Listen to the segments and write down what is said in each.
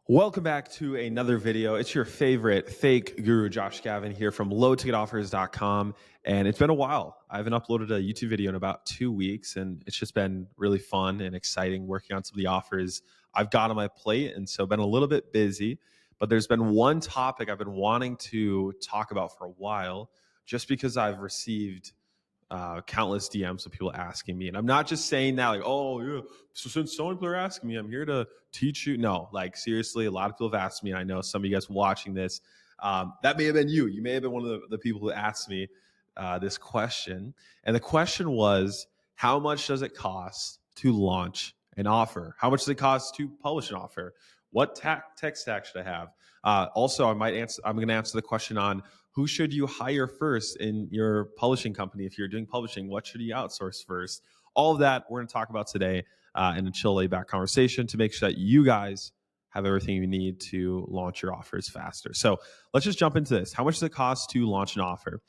Welcome back to another video. It's your favorite fake guru, Josh Gavin, here from lowticketoffers.com. And it's been a while. I haven't uploaded a YouTube video in about 2 weeks, and it's just been really fun and exciting working on some of the offers I've got on my plate. And so been a little bit busy, but there's been one topic I've been wanting to talk about for a while, just because I've received countless DMs of people asking me. And I'm not just saying that like, oh, yeah, so since so many people are asking me, I'm here to teach you. No, like seriously, a lot of people have asked me. And I know some of you guys watching this, that may have been you. You may have been one of the people who asked me this question. And the question was, how much does it cost to launch an offer? How much does it cost to publish an offer? What tech stack should I have? Also, I'm going to answer the question on who should you hire first in your publishing company. If you're doing publishing, what should you outsource first? All of that we're going to talk about today in a chill, laid back conversation to make sure that you guys have everything you need to launch your offers faster. So let's just jump into this. How much does it cost to launch an offer?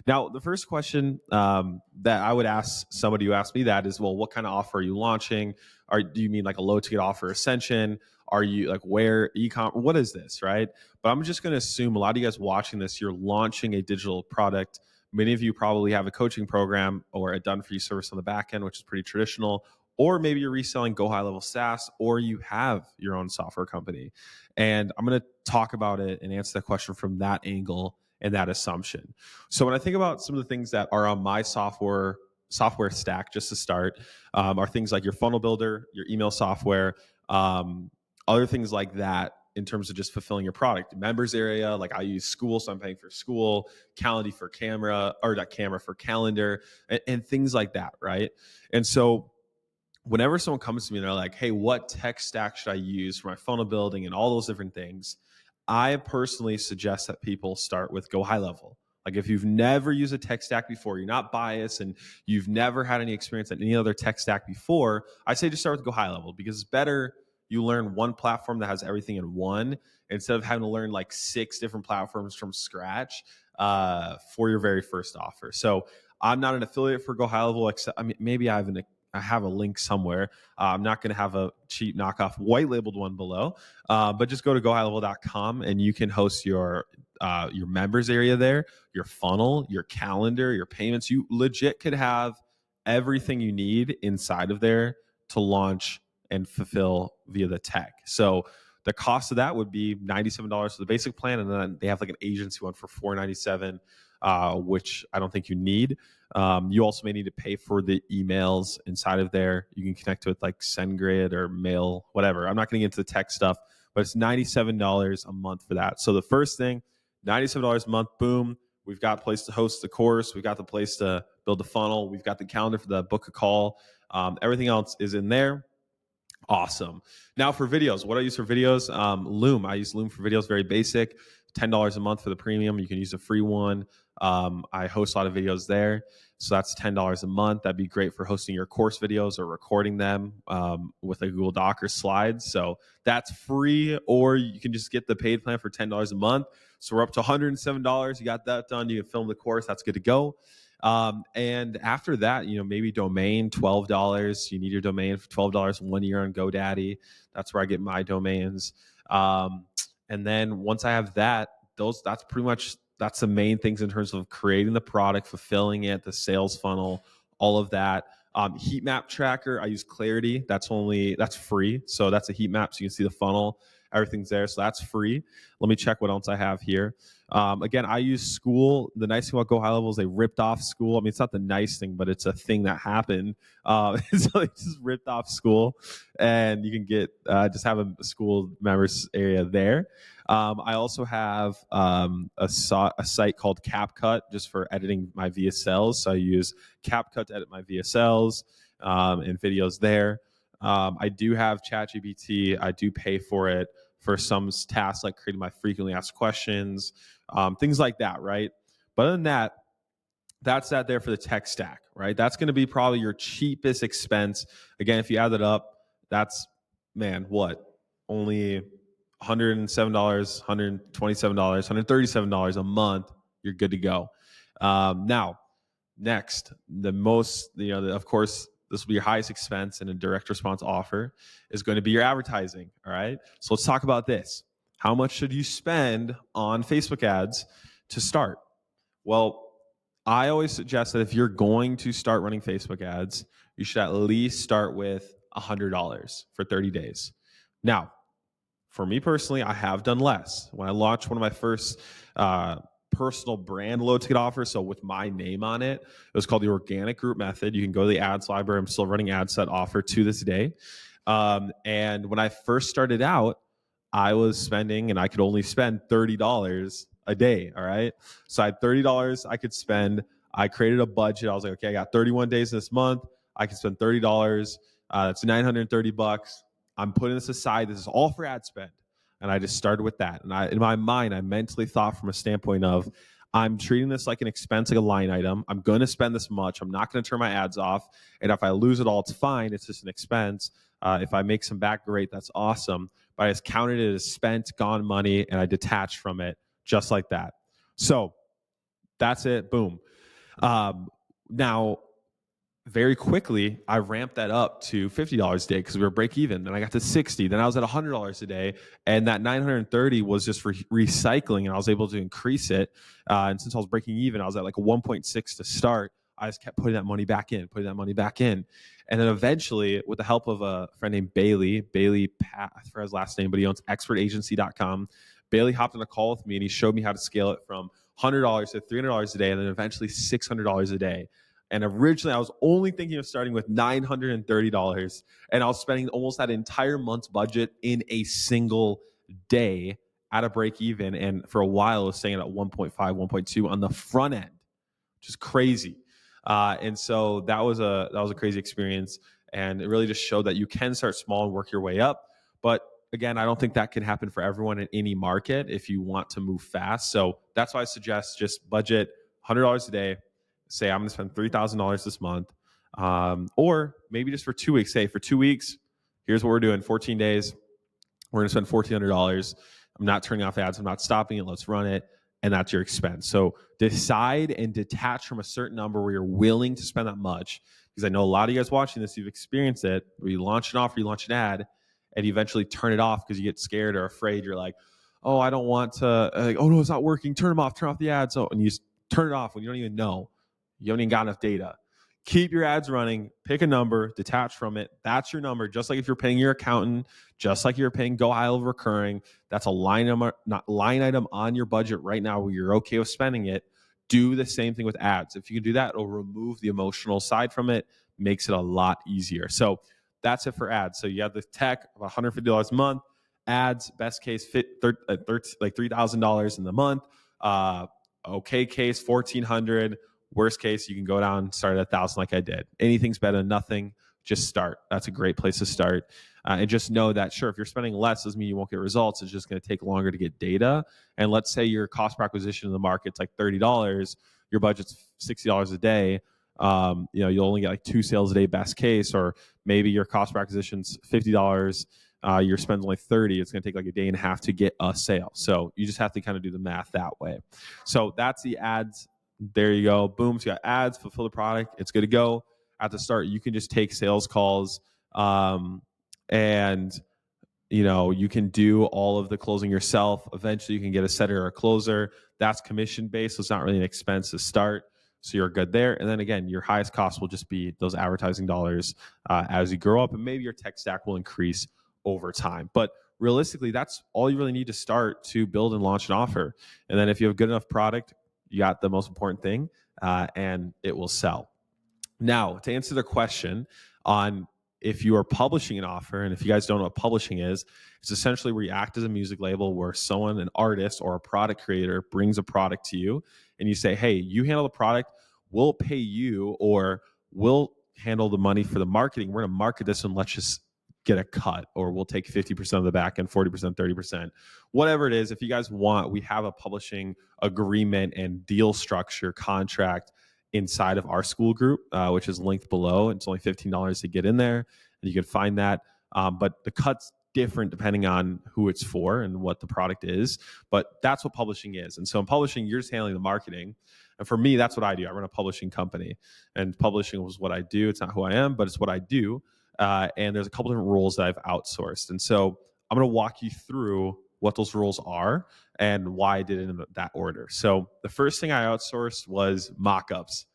Now, the first question that I would ask somebody who asked me that is, well, what kind of offer are you launching? Do you mean like a low ticket offer ascension? Are you like where e-com? What is this, right? But I'm just going to assume a lot of you guys watching this, you're launching a digital product. Many of you probably have a coaching program or a done-for-you service on the back end, which is pretty traditional. Or maybe you're reselling Go High Level SaaS, or you have your own software company. And I'm going to talk about it and answer that question from that angle and that assumption. So when I think about some of the things that are on my software stack, just to start, are things like your funnel builder, your email software, other things like that in terms of just fulfilling your product. Members area, like I use School, so I'm paying for School, Calendly for camera, or not camera for calendar, and things like that, right? And so whenever someone comes to me and they're like, hey, what tech stack should I use for my funnel building and all those different things, I personally suggest that people start with Go High Level. Like if you've never used a tech stack before, you're not biased, and you've never had any experience at any other tech stack before, I say just start with Go High Level, because it's better you learn one platform that has everything in one instead of having to learn like 6 different platforms from scratch for your very first offer. So I'm not an affiliate for Go High Level, except I mean, maybe I have a link somewhere. I'm not going to have a cheap knockoff white labeled one below, but just go to gohighlevel.com and you can host your members area there, your funnel, your calendar, your payments. You legit could have everything you need inside of there to launch and fulfill via the tech. So the cost of that would be $97 for the basic plan, and then they have like an agency one for $497, which I don't think you need. You also may need to pay for the emails inside of there. You can connect to it like SendGrid or Mail, whatever. I'm not going to get into the tech stuff, but it's $97 a month for that. So the first thing, $97 a month, boom. We've got a place to host the course. We've got the place to build the funnel. We've got the calendar for the book a call. Everything else is in there. Awesome. Now for videos, what I use for videos, Loom. I use Loom for videos, very basic, $10 a month for the premium. You can use a free one. I host a lot of videos there. So that's $10 a month. That'd be great for hosting your course videos or recording them with a Google Doc or slides. So that's free, or you can just get the paid plan for $10 a month. So we're up to $107. You got that done. You can film the course. That's good to go. And after that, maybe domain, $12. You need your domain for $12 1 year on GoDaddy. That's where I get my domains. And then once I have that, that's the main things in terms of creating the product, fulfilling it, the sales funnel, all of that. Heat map tracker, I use Clarity. That's free. So that's a heat map. So you can see the funnel, everything's there. So that's free. Let me check what else I have here. Again, I use School. The nice thing about Go High Level is they ripped off School. I mean, it's not the nice thing, but it's a thing that happened. So they just ripped off School, and you can get just have a School members area there. I also have a site called CapCut just for editing my VSLs. So I use CapCut to edit my VSLs and videos there. I do have ChatGPT. I do pay for it for some tasks like creating my frequently asked questions, things like that, right? But other than that, that's that there for the tech stack, right? That's going to be probably your cheapest expense. Again, if you add that up, that's, only $107, $127, $137 a month. You're good to go. Now, next, of course, this will be your highest expense in a direct response offer, is going to be your advertising. All right. So let's talk about this. How much should you spend on Facebook ads to start? Well, I always suggest that if you're going to start running Facebook ads, you should at least start with $100 for 30 days. Now, for me personally, I have done less. When I launched one of my first personal brand low ticket offers, so with my name on it, it was called the Organic Group Method. You can go to the ads library. I'm still running ad set offer to this day. And when I first started out, I was spending, and I could only spend $30 a day. All right. So I had $30 I could spend. I created a budget. I was like, okay, I got 31 days this month. I can spend $30. That's $930. I'm putting this aside. This is all for ad spend. And I just started with that. And in my mind, I mentally thought from a standpoint of, I'm treating this like an expense, like a line item. I'm going to spend this much. I'm not going to turn my ads off. And if I lose it all, it's fine. It's just an expense. If I make some back, great. That's awesome. But I just counted it as spent, gone money, and I detached from it just like that. So that's it. Boom. Now, very quickly, I ramped that up to $50 a day because we were break even. Then I got to $60. Then I was at $100 a day, and that $930 was just for recycling, and I was able to increase it. And since I was breaking even, I was at like a 1.6 to start. I just kept putting that money back in, and then eventually, with the help of a friend named Bailey Pat, I forgot his last name, but he owns expertagency.com. Bailey hopped on a call with me, and he showed me how to scale it from $100 to $300 a day, and then eventually $600 a day. And originally, I was only thinking of starting with $930, and I was spending almost that entire month's budget in a single day at a break even. And for a while, I was staying at 1.5, 1.2 on the front end, which is crazy. And so that was a crazy experience, and it really just showed that you can start small and work your way up. But again, I don't think that can happen for everyone in any market if you want to move fast. So that's why I suggest just budget $100 a day. Say I'm going to spend $3,000 this month, or maybe just for 2 weeks. Say for 2 weeks, here's what we're doing: 14 days. We're going to spend $1,400. I'm not turning off ads. I'm not stopping it. Let's run it. And that's your expense. So decide and detach from a certain number where you're willing to spend that much. Because I know a lot of you guys watching this, you've experienced it, where you launch an offer, you launch an ad, and you eventually turn it off because you get scared or afraid. You're like, oh, I don't want to, oh no, it's not working. Turn off the ads. So, and you just turn it off when you don't even know. You haven't even got enough data. Keep your ads running, pick a number, detach from it. That's your number. Just like if you're paying your accountant, just like you're paying Go High Level Recurring, that's a line item on your budget right now where you're okay with spending it. Do the same thing with ads. If you can do that, it'll remove the emotional side from it, makes it a lot easier. So that's it for ads. So you have the tech of $150 a month, ads, best case fit like $3,000 in the month. Okay case, $1,400. Worst case, you can go down and start at 1,000 like I did. Anything's better than nothing. Just start. That's a great place to start. And just know that, sure, if you're spending less, doesn't mean you won't get results. It's just going to take longer to get data. And let's say your cost per acquisition in the market's like $30, your budget's $60 a day. You'll only get like 2 sales a day, best case, or maybe your cost per acquisition's $50. Your spend's only $30. It's going to take like a day and a half to get a sale. So you just have to kind of do the math that way. So that's the ads. There you go. Boom. So you got ads, fulfill the product. It's good to go. At the start, you can just take sales calls, and you can do all of the closing yourself. Eventually, you can get a setter or a closer. That's commission based, so it's not really an expense to start. So you're good there. And then again, your highest cost will just be those advertising dollars as you grow up, and maybe your tech stack will increase over time. But realistically, that's all you really need to start to build and launch an offer. And then if you have good enough product, you got the most important thing, and it will sell. Now, to answer the question on if you are publishing an offer, and if you guys don't know what publishing is, it's essentially where you act as a music label where someone, an artist or a product creator, brings a product to you, and you say, hey, you handle the product, we'll pay you, or we'll handle the money for the marketing. We're going to market this, and let's just get a cut, or we'll take 50% of the back end, 40%, 30%, whatever it is. If you guys want, we have a publishing agreement and deal structure contract inside of our school group, which is linked below. It's only $15 to get in there, and you can find that. But the cuts different depending on who it's for and what the product is, but that's what publishing is. And so in publishing, you're just handling the marketing. And for me, that's what I do. I run a publishing company, and publishing was what I do. It's not who I am, but it's what I do. And there's a couple different roles that I've outsourced. And so I'm going to walk you through what those roles are and why I did it in that order. So the first thing I outsourced was mock-ups.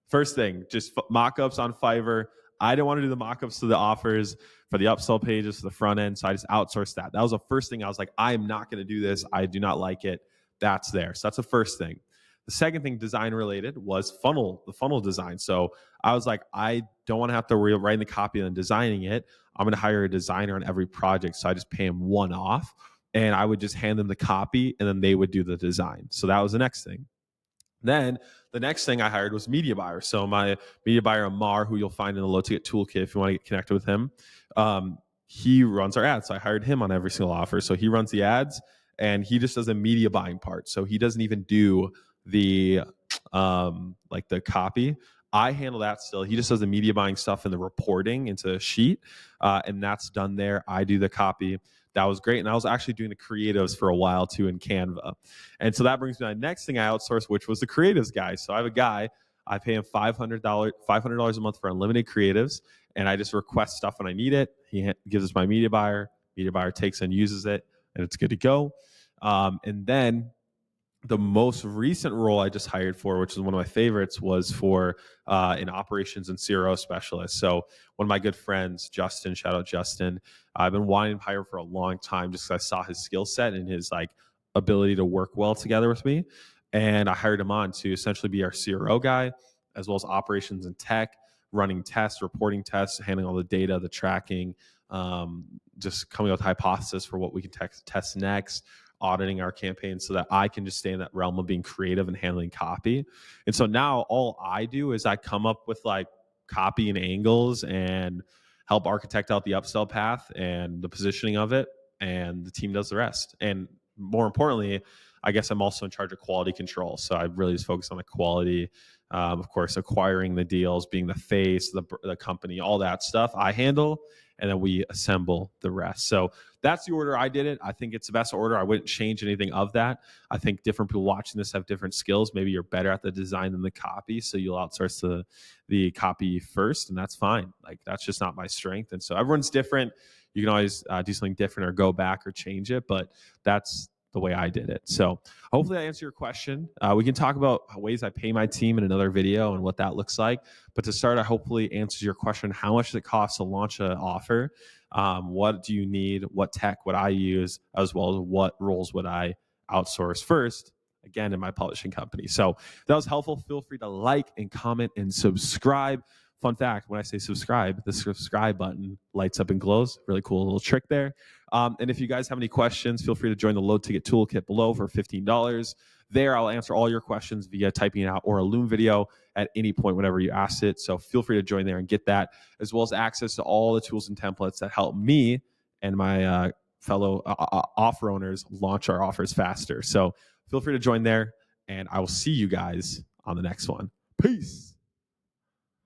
First thing, just mock-ups on Fiverr. I didn't want to do the mock-ups to the offers for the upsell pages, for the front end. So I just outsourced that. That was the first thing. I was like, I'm not going to do this. I do not like it. That's there. So that's the first thing. The second thing, design related, was the funnel design. So I was like, I don't want to have to worry writing the copy and designing it. I'm going to hire a designer on every project. So I just pay him one off, and I would just hand them the copy, and then they would do the design. So that was the next thing. Then the next thing I hired was media buyer. So my media buyer, Amar, who you'll find in the Low Ticket Toolkit if you want to get connected with him, he runs our ads. So I hired him on every single offer. So he runs the ads, and he just does a media buying part. So he doesn't even do the like the copy. I handle that still. He just does the media buying stuff and the reporting into a sheet, and that's done there. I do the copy. That was great. And I was actually doing the creatives for a while too in Canva. And so that brings me to the next thing I outsourced, which was the creatives guy. So I have a guy, I pay him $500 a month for unlimited creatives, and I just request stuff when I need it. He gives us my media buyer takes and uses it, and it's good to go. And then the most recent role I just hired for, which is one of my favorites, was for an operations and CRO specialist. So one of my good friends, Justin, shout out Justin, I've been wanting to hire for a long time just because I saw his skill set and his like ability to work well together with me. And I hired him on to essentially be our CRO guy, as well as operations and tech, running tests, reporting tests, handling all the data, the tracking, just coming up with hypothesis for what we can test next, auditing our campaign, so that I can just stay in that realm of being creative and handling copy. And so now all I do is I come up with like copy and angles and help architect out the upsell path and the positioning of it, and the team does the rest. And more importantly, I guess I'm also in charge of quality control. So I really just focus on the quality, of course, acquiring the deals, being the face, the company, all that stuff I handle, and then we assemble the rest. So that's the order I did it. I think it's the best order. I wouldn't change anything of that. I think different people watching this have different skills. Maybe you're better at the design than the copy, so you'll outsource the copy first, and that's fine. Like, that's just not my strength. And so everyone's different. You can always do something different or go back or change it, but that's the way I did it. So hopefully I answer your question. We can talk about ways I pay my team in another video and what that looks like. But to start, I hopefully answers your question. How much does it cost to launch an offer? What do you need? What tech would I use? As well as what roles would I outsource first? Again, in my publishing company. So if that was helpful, feel free to like and comment and subscribe. Fun fact, when I say subscribe, the subscribe button lights up and glows. Really cool little trick there. And if you guys have any questions, feel free to join the Low Ticket Toolkit below for $15. There, I'll answer all your questions via typing it out or a Loom video at any point whenever you ask it. So feel free to join there and get that, as well as access to all the tools and templates that help me and my fellow offer owners launch our offers faster. So feel free to join there, and I will see you guys on the next one. Peace.